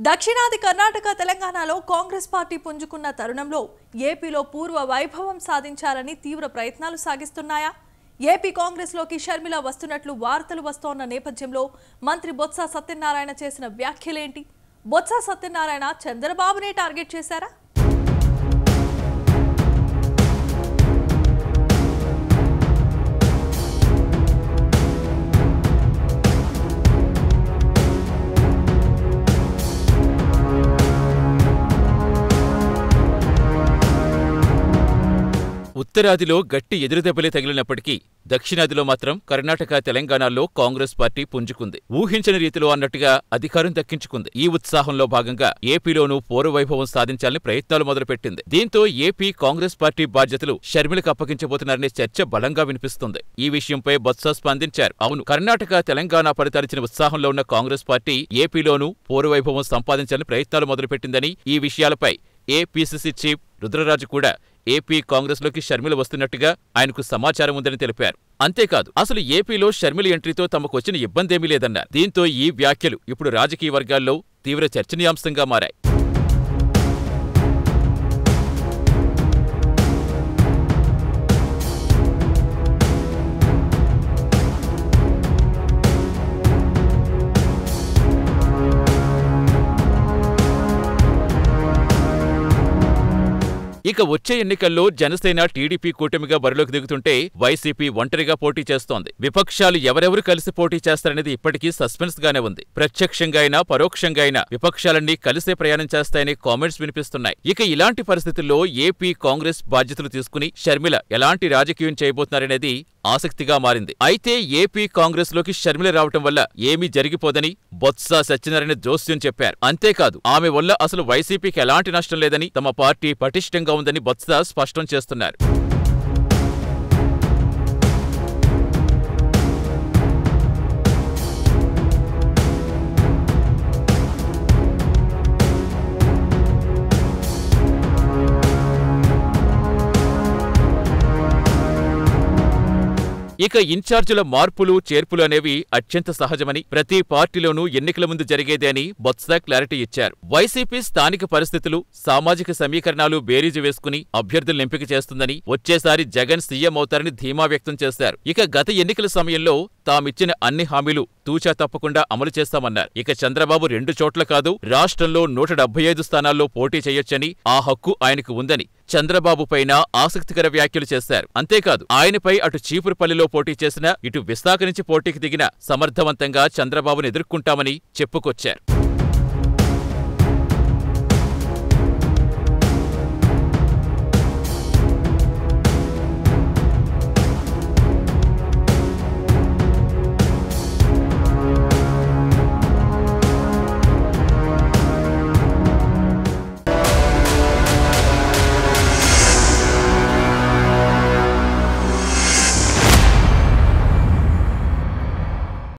దక్షిణాది కర్ణాటక తెలంగాణలో కాంగ్రెస్ పార్టీ పుంజుకున్న తరుణంలో ఏపీలో పూర్వ వైభవం సాధించాలని తీవ్ర ప్రయత్నాలు సాగిస్తున్నాయా? ఏపీ కాంగ్రెస్లోకి షర్మిల వస్తున్నట్లు వార్తలు వస్తోన్న నేపథ్యంలో మంత్రి బొత్స సత్యనారాయణ చేసిన వ్యాఖ్యలేంటి? బొత్స సత్యనారాయణ చంద్రబాబునే టార్గెట్ చేశారా? ఉత్తరాదిలో గట్టి ఎదురుదెబ్బలే తగిలినప్పటికీ దక్షిణాదిలో మాత్రం కర్ణాటక, తెలంగాణలో కాంగ్రెస్ పార్టీ పుంజుకుంది. ఊహించని రీతిలో అన్నట్టుగా అధికారం దక్కించుకుంది. ఈ ఉత్సాహంలో భాగంగా ఏపీలోనూ పూర్వవైభవం సాధించాలని ప్రయత్నాలు మొదలుపెట్టింది. దీంతో ఏపీ కాంగ్రెస్ పార్టీ బాధ్యతలు షర్మిలకు అప్పగించబోతున్నారనే చర్చ బలంగా వినిపిస్తుంది. ఈ విషయంపై బొత్స స్పందించారు. అవును, కర్ణాటక, తెలంగాణ ఫలితాలిచ్చిన ఉత్సాహంలో ఉన్న కాంగ్రెస్ పార్టీ ఏపీలోనూ పూర్వవైభవం సంపాదించాలని ప్రయత్నాలు మొదలుపెట్టిందని, ఈ విషయాలపై ఏపీసీసీ చీఫ్ రుద్రరాజు కూడా ఏపీ కాంగ్రెస్లోకి షర్మిల వస్తున్నట్టుగా ఆయనకు సమాచారం ఉందని తెలిపారు. అంతేకాదు, అసలు ఏపీలో షర్మిల ఎంట్రీతో తమకు వచ్చిన ఇబ్బందేమీ లేదన్నారు. దీంతో ఈ వ్యాఖ్యలు ఇప్పుడు రాజకీయ వర్గాల్లో తీవ్ర చర్చనీయాంశంగా మారాయి. ఇక వచ్చే ఎన్నికల్లో జనసేన, టీడీపీ కూటమిగా బరిలోకి దిగుతుంటే వైసీపీ ఒంటరిగా పోటీ చేస్తోంది. విపక్షాలు ఎవరెవరు కలిసి పోటీ చేస్తారనేది ఇప్పటికీ సస్పెన్స్ గానే ఉంది. ప్రత్యక్షంగా అయినా పరోక్షంగా అయినా విపక్షాలన్నీ కలిసే ప్రయాణం చేస్తాయనే కామెంట్స్ వినిపిస్తున్నాయి. ఇక ఇలాంటి పరిస్థితుల్లో ఏపీ కాంగ్రెస్ బాధ్యతలు తీసుకుని షర్మిల ఎలాంటి రాజకీయం చేయబోతున్నారనేది ఆసక్తిగా మారింది. అయితే ఏపీ కాంగ్రెస్ లోకి షర్మిల రావటం వల్ల ఏమీ జరిగిపోదని బొత్స సత్యనారాయణ జోస్యం చెప్పారు. అంతేకాదు, ఆమె వల్ల అసలు వైసీపీకి ఎలాంటి నష్టం లేదని, తమ పార్టీ పటిష్టంగా ఉందని బొత్స స్పష్టం చేస్తున్నారు. ఇక ఇన్ఛార్జీల మార్పులు, చేర్పులు అనేవి అత్యంత సహజమని, ప్రతి పార్టీలోనూ ఎన్నికల ముందు జరిగేదే అని బొత్స క్లారిటీ ఇచ్చారు. వైసీపీ స్థానిక పరిస్థితులు, సామాజిక సమీకరణాలు బేరీజు వేసుకుని అభ్యర్థులను ఎంపిక చేస్తుందని, వచ్చేసారి జగన్ సీఎం అవుతారని ధీమా వ్యక్తం చేశారు. ఇక గత ఎన్నికల సమయంలో తామిచ్చిన అన్ని హామీలు తూచా తప్పకుండా అమలు చేస్తామన్నారు. ఇక చంద్రబాబు 2 చోట్ల కాదు, రాష్ట్రంలో 175 స్థానాల్లో పోటీ చేయొచ్చని, ఆ హక్కు ఆయనకు ఉందని చంద్రబాబు పైన ఆసక్తికర వ్యాఖ్యలు చేశారు. అంతేకాదు, ఆయనపై అటు చీపురుపల్లిలో పోటీ చేసినా, ఇటు విశాఖ నుంచి పోటీకి దిగిన సమర్థవంతంగా చంద్రబాబును ఎదుర్కొంటామని చెప్పుకొచ్చారు.